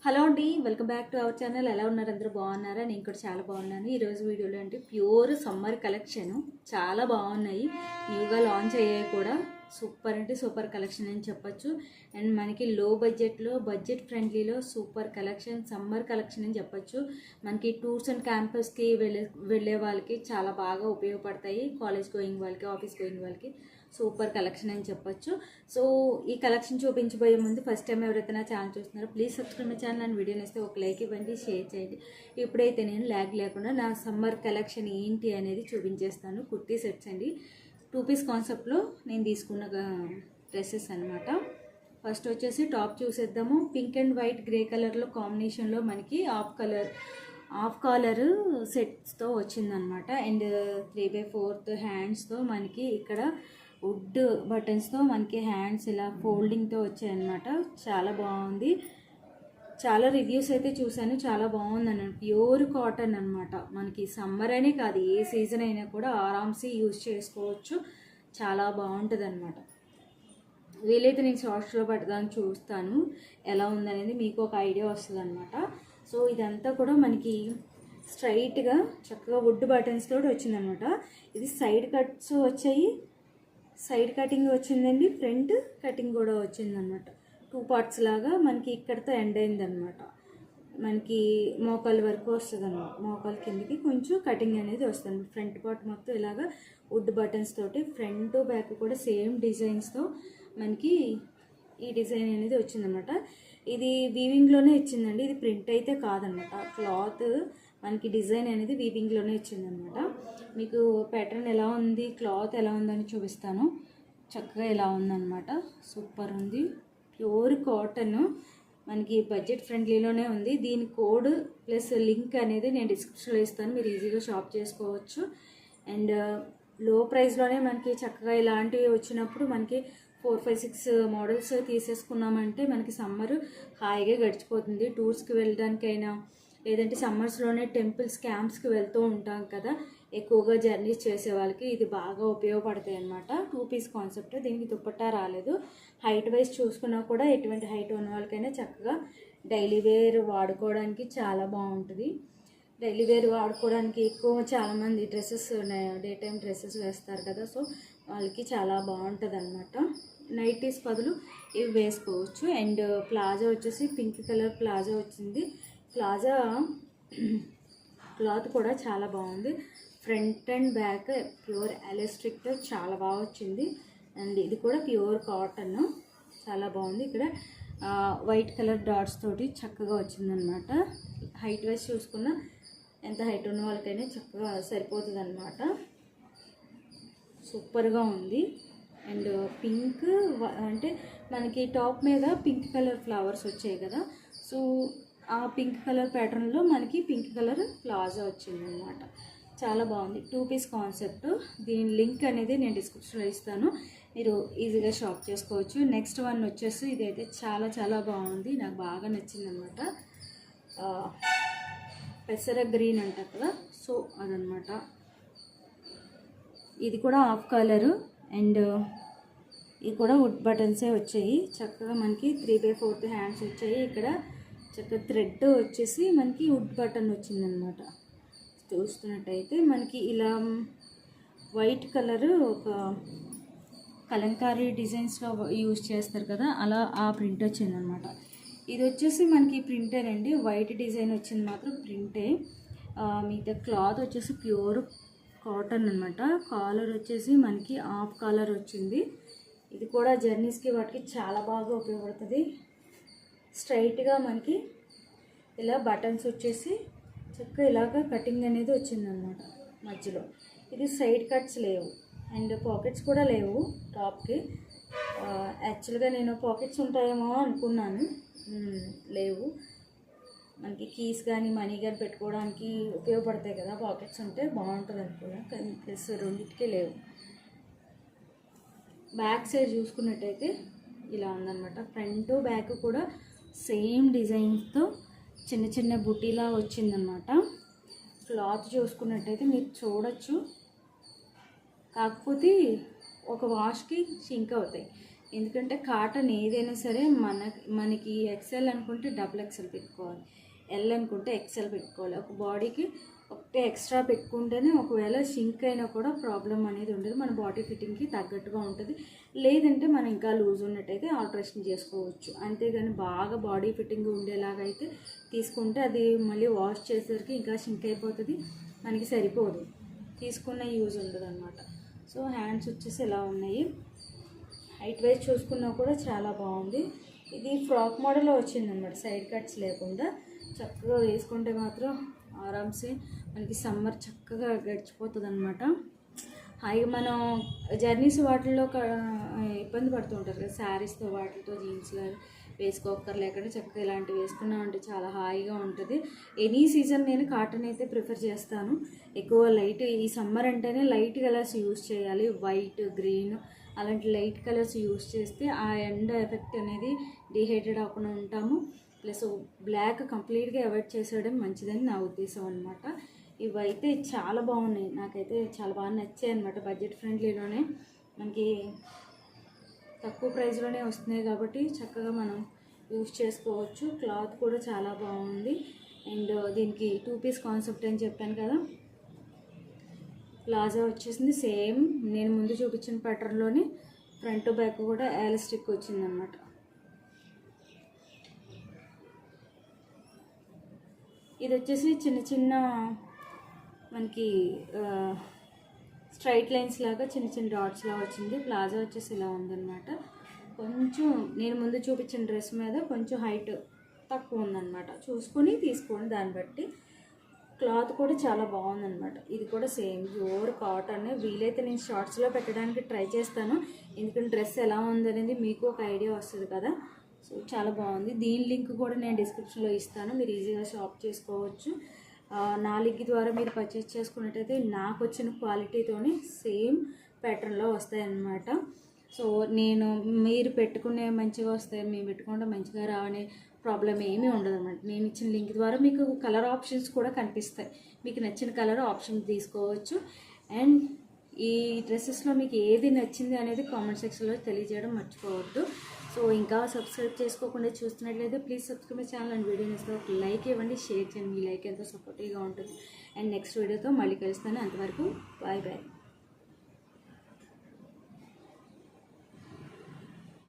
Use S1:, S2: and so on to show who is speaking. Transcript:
S1: Hello అండి, welcome back to our channel. ఎలా ఉన్నారు? అందరూ బాగున్నారా? నేను కూడా చాలా బాగున్నాను. ఈరోజు వీడియోలో అంటే ప్యూర్ సమ్మర్ కలెక్షన్ చాలా బాగున్నాయి. న్యూగా లాంచ్ అయ్యాయి కూడా. సూపర్ అంటే సూపర్ కలెక్షన్ అని చెప్పొచ్చు. అండ్ మనకి లో బడ్జెట్లో, బడ్జెట్ ఫ్రెండ్లీలో సూపర్ కలెక్షన్, సమ్మర్ కలెక్షన్ అని చెప్పొచ్చు. మనకి టూర్స్ అండ్ క్యాంపస్కి వెళ్ళే వాళ్ళకి చాలా బాగా ఉపయోగపడతాయి. కాలేజ్ గోయింగ్ వాళ్ళకి, ఆఫీస్ గోయింగ్ వాళ్ళకి సూపర్ కలెక్షన్ అని చెప్పొచ్చు. సో ఈ కలెక్షన్ చూపించబోయే ముందు ఫస్ట్ టైం ఎవరైతే నా ఛానల్ చూస్తున్నారో please subscribe my channel and వీడియోని ఇస్తే ఒక లైక్ ఇవ్వండి, షేర్ చేయండి. ఇప్పుడైతే నేను ల్యాగ్ లేకుండా నా సమ్మర్ కలెక్షన్ ఏంటి అనేది చూపించేస్తాను. కుర్తీ సెట్స్ అండి, 2 పీస్ కాన్సెప్ట్లో నేను తీసుకున్న డ్రెస్సెస్ అనమాట. ఫస్ట్ వచ్చేసి టాప్ చూసేద్దాము. పింక్ అండ్ వైట్ గ్రే కలర్లో కాంబినేషన్లో మనకి హాఫ్ కాలర్ సెట్స్తో వచ్చిందనమాట. అండ్ 3/4 హ్యాండ్స్తో మనకి ఇక్కడ వుడ్ బటన్స్తో మనకి హ్యాండ్స్ ఇలా ఫోల్డింగ్తో వచ్చాయన్నమాట. చాలా బాగుంది. చాలా రివ్యూస్ అయితే చూశాను, చాలా బాగుంది అన్నమాట. ప్యూర్ కాటన్ అనమాట. మనకి సమ్మర్ అనే కాదు, ఏ సీజన్ అయినా కూడా ఆరామ్సీ యూజ్ చేసుకోవచ్చు. చాలా బాగుంటుంది అనమాట. వీలైతే నేను షార్ట్స్లో పడదాన్ని చూస్తాను ఎలా ఉందనేది, మీకు ఒక ఐడియా వస్తుంది అనమాట. సో ఇదంతా కూడా మనకి స్ట్రైట్గా చక్కగా వుడ్ బటన్స్ తోటి వచ్చిందనమాట. ఇది సైడ్ కట్స్ వచ్చాయి, సైడ్ కటింగ్ వచ్చిందండి, ఫ్రంట్ కటింగ్ కూడా వచ్చిందనమాట. 2 పార్ట్స్ లాగా మనకి ఇక్కడతో ఎండ్ అయిందనమాట. మనకి మోకాలు వరకు వస్తుంది అనమాట. మోకాలు కిందకి కొంచెం కటింగ్ అనేది వస్తుంది. ఫ్రంట్ పార్ట్ మొత్తం ఇలాగా వుడ్ బటన్స్ తోటి, ఫ్రంట్ బ్యాక్ కూడా సేమ్ డిజైన్స్తో మనకి ఈ డిజైన్ అనేది వచ్చిందనమాట. ఇది వీవింగ్లోనే ఇచ్చిందండి, ఇది ప్రింట్ అయితే కాదనమాట. క్లాత్ మనకి డిజైన్ అనేది వీవింగ్లోనే ఇచ్చిందనమాట. మీకు ప్యాటర్న్ ఎలా ఉంది, క్లాత్ ఎలా ఉందని చూపిస్తాను. చక్కగా ఎలా ఉందన్నమాట. సూపర్ ఉంది. ప్యూర్ కాటన్, మనకి బడ్జెట్ ఫ్రెండ్లీలోనే ఉంది. దీని కోడ్ ప్లస్ లింక్ అనేది నేను డిస్క్రిప్షన్లో ఇస్తాను, మీరు ఈజీగా షాప్ చేసుకోవచ్చు. అండ్ లో ప్రైస్లోనే మనకి చక్కగా ఇలాంటివి వచ్చినప్పుడు మనకి 4, 5, 6 మోడల్స్ తీసేసుకున్నామంటే మనకి సమ్మర్ హాయిగా గడిచిపోతుంది. టూర్స్కి వెళ్ళడానికైనా, లేదంటే సమ్మర్స్లోనే టెంపుల్స్, క్యాంప్స్కి వెళ్తూ ఉంటాం కదా, ఎక్కువగా జర్నీస్ చేసే వాళ్ళకి ఇది బాగా ఉపయోగపడతాయి అన్నమాట. 2 పీస్ కాన్సెప్ట్. దీనికి దుపట్టా రాలేదు. హైట్ వైజ్ చూసుకున్నా కూడా ఎటువంటి హైట్ ఉన్న వాళ్ళకైనా చక్కగా డైలీ వేర్ వాడుకోవడానికి చాలా బాగుంటుంది. డైలీ వేర్ వాడుకోవడానికి ఎక్కువ చాలామంది డ్రెస్సెస్, డే టైం డ్రెస్సెస్ వేస్తారు కదా, సో వాళ్ళకి చాలా బాగుంటుంది అనమాట. నైటీస్ బదులు ఇవి వేసుకోవచ్చు. అండ్ ప్లాజా వచ్చేసి పింక్ కలర్ ప్లాజా వచ్చింది. ప్లాజా క్లాత్ కూడా చాలా బాగుంది. ఫ్రంట్ అండ్ బ్యాక్ ప్యూర్ ఎలాస్టిక్తో చాలా బాగా వచ్చింది. అండ్ ఇది కూడా ప్యూర్ కాటన్, చాలా బాగుంది. ఇక్కడ వైట్ కలర్ డాట్స్ తోటి చక్కగా వచ్చిందనమాట. హైట్ వైజ్ చూసుకున్న ఎంత హైట్ ఉన్న వాళ్ళకైనా చక్కగా సరిపోతుంది అనమాట. సూపర్గా ఉంది. అండ్ పింక్ అంటే మనకి టాప్ మీద పింక్ కలర్ ఫ్లవర్స్ వచ్చాయి కదా, సో ఆ పింక్ కలర్ ప్యాటర్న్లో మనకి పింక్ కలర్ ప్లాజా వచ్చిందనమాట. చాలా బాగుంది. 2 పీస్ కాన్సెప్ట్. దీని లింక్ అనేది నేను డిస్క్రిప్షన్లో ఇస్తాను, మీరు ఈజీగా షాప్ చేసుకోవచ్చు. నెక్స్ట్ వన్ వచ్చేసి ఇదైతే చాలా చాలా బాగుంది, నాకు బాగా నచ్చిందనమాట. పెసర గ్రీన్ అంటారు కదా, సో అదనమాట. ఇది కూడా హాఫ్ కలరు. అండ్ ఇది కూడా వుడ్ బటన్సే వచ్చాయి. చక్కగా మనకి 3/4 హ్యాండ్స్ వచ్చాయి. ఇక్కడ చక్కగా థ్రెడ్ వచ్చేసి మనకి వుడ్ బటన్ వచ్చిందనమాట. చూస్తున్నట్టయితే మనకి ఇలా వైట్ కలర్ ఒక కలంకారీ డిజైన్స్లో యూజ్ చేస్తారు కదా, అలా ఆ ప్రింట్ వచ్చిందనమాట. ఇది వచ్చేసి మనకి ప్రింటర్ అండి, వైట్ డిజైన్ వచ్చింది మాత్రం ప్రింటే. మిగతా క్లాత్ వచ్చేసి ప్యూర్ కాటన్ అనమాట. కాలర్ వచ్చేసి మనకి హాఫ్ కాలర్ వచ్చింది. ఇది కూడా జర్నీస్కి వాటికి చాలా బాగా ఉపయోగపడుతుంది. స్ట్రైట్గా మనకి ఇలా బటన్స్ వచ్చేసి చక్కగా ఇలాగ కటింగ్ అనేది వచ్చిందనమాట మధ్యలో. ఇది సైడ్ కట్స్ లేవు అండ్ పాకెట్స్ కూడా లేవు టాప్కి. యాక్చువల్గా నేను పాకెట్స్ ఉంటాయేమో అనుకున్నాను, లేవు. మనకి కీస్ కానీ మనీ కానీ పెట్టుకోవడానికి ఉపయోగపడతాయి కదా, పాకెట్స్ ఉంటే బాగుంటుంది అనుకున్నాను, కానీ ప్లస్ రెండింటికి లేవు. బ్యాక్ సైడ్ చూసుకున్నట్టయితే ఇలా ఉందన్నమాట. ఫ్రంట్ బ్యాక్ కూడా సేమ్ డిజైన్స్తో చిన్న చిన్న బుటీలా వచ్చిందనమాట. క్లాత్ చూసుకున్నట్టయితే మీరు చూడొచ్చు, కాకపోతే ఒక వాష్కి షింక్ అవుతాయి. ఎందుకంటే కాటన్ ఏదైనా సరే మనకి ఎక్సెల్ అనుకుంటే డబుల్ ఎక్సెల్ పెట్టుకోవాలి, ఎల్ అనుకుంటే ఎక్సెల్ పెట్టుకోవాలి. ఒక బాడీకి ఒకటే ఎక్స్ట్రా పెట్టుకుంటేనే ఒకవేళ షింక్ అయినా కూడా ప్రాబ్లం అనేది ఉండదు, మన బాడీ ఫిట్టింగ్కి తగ్గట్టుగా ఉంటుంది. లేదంటే మనం ఇంకా లూజ్ ఉన్నట్టయితే ఆల్టరేషన్ చేసుకోవచ్చు. అంతేగాని బాగా బాడీ ఫిట్టింగ్ ఉండేలాగా అయితే తీసుకుంటే అది మళ్ళీ వాష్ చేసేసరికి ఇంకా షింక్ అయిపోతుంది, మనకి సరిపోదు, తీసుకున్న యూజ్ ఉండదు అనమాట. సో హ్యాండ్స్ వచ్చేసి ఇలా ఉన్నాయి. హైట్ వైజ్ చూసుకున్నా కూడా చాలా బాగుంది. ఇది ఫ్రాక్ మోడల్లో వచ్చిందనమాట, సైడ్ కట్స్ లేకుండా. చక్కగా వేసుకుంటే మాత్రం ఆరామ్సే మనకి సమ్మర్ చక్కగా గడిచిపోతుంది అనమాట. హాయిగా మనం జర్నీస్ వాటిల్లో ఇబ్బంది పడుతూ ఉంటారు కదా, శారీస్తో వాటితో జీన్స్లో వేసుకోక్కర్లేకుండా చక్కగా ఇలాంటివి వేసుకున్నామంటే చాలా హాయిగా ఉంటుంది. ఎనీ సీజన్ నేను కాటన్ అయితే ప్రిఫర్ చేస్తాను. ఎక్కువ లైట్, ఈ సమ్మర్ అంటేనే లైట్ కలర్స్ యూజ్ చేయాలి, వైట్, గ్రీన్ అలాంటి లైట్ కలర్స్ యూజ్ చేస్తే ఆ ఎండ ఎఫెక్ట్ అనేది డిహైడ్రేట్ అవ్వకుండా ఉంటాము. ప్లస్ బ్లాక్ కంప్లీట్గా అవాయిడ్ చేసేయడం మంచిదని నా ఉద్దేశం అనమాట. ఇవైతే చాలా బాగున్నాయి, నాకైతే చాలా బాగా నచ్చాయి అనమాట. బడ్జెట్ ఫ్రెండ్లీలోనే మనకి తక్కువ ప్రైస్లోనే వస్తున్నాయి కాబట్టి చక్కగా మనం యూజ్ చేసుకోవచ్చు. క్లాత్ కూడా చాలా బాగుంది. అండ్ దీనికి 2 పీస్ కాన్సెప్ట్ అని చెప్పాను కదా. ప్లాజా వచ్చేసింది సేమ్ నేను ముందు చూపించిన ప్యాటర్న్లోనే, ఫ్రంట్ బ్యాక్ కూడా ఎలాస్టిక్ వచ్చిందనమాట. ఇది వచ్చేసి చిన్న చిన్న మనకి స్ట్రైట్ లైన్స్ లాగా చిన్న చిన్న డాట్స్ లాగా వచ్చింది. ప్లాజా వచ్చేసి ఇలా ఉందన్నమాట. కొంచెం నేను ముందు చూపించిన డ్రెస్ మీద కొంచెం హైట్ తక్కువ ఉందన్నమాట, చూసుకొని తీసుకోండి దాన్ని బట్టి. క్లాత్ కూడా చాలా బాగుందన్నమాట. ఇది కూడా సేమ్ ప్యూర్ కాటన్. వీలైతే నేను షార్ట్స్లో పెట్టడానికి ట్రై చేస్తాను, ఎందుకంటే డ్రెస్ ఎలా ఉందనేది మీకు ఒక ఐడియా వస్తుంది కదా. సో చాలా బాగుంది. దీని లింక్ కూడా నేను డిస్క్రిప్షన్లో ఇస్తాను, మీరు ఈజీగా షాప్ చేసుకోవచ్చు. నా లింక్ ద్వారా మీరు పర్చేస్ చేసుకున్నట్టయితే నాకు వచ్చిన క్వాలిటీతోనే సేమ్ ప్యాటర్న్లో వస్తాయన్నమాట. సో మీరు పెట్టుకునే మంచిగా వస్తాయి, మేము పెట్టుకుంటే మంచిగా రావనే ప్రాబ్లం ఏమీ ఉండదు అన్నమాట. నేను ఇచ్చిన లింక్ ద్వారా మీకు కలర్ ఆప్షన్స్ కూడా కనిపిస్తాయి, మీకు నచ్చిన కలర్ ఆప్షన్ తీసుకోవచ్చు. అండ్ ఈ డ్రెస్సెస్లో మీకు ఏది నచ్చింది అనేది కామెంట్ సెక్షన్లో తెలియజేయడం మర్చిపోవద్దు. సో ఇంకా సబ్స్క్రైబ్ చేసుకోకుండా చూస్తున్నట్లయితే please subscribe my channel and video నచ్చితే ఒక లైక్ ఇవ్వండి, షేర్ చేయండి. మీ లైక్ ఎంతో సపోర్టివ్గా ఉంటుంది. అండ్ నెక్స్ట్ వీడియోతో మళ్ళీ కలుస్తాను. అంతవరకు బాయ్ బాయ్.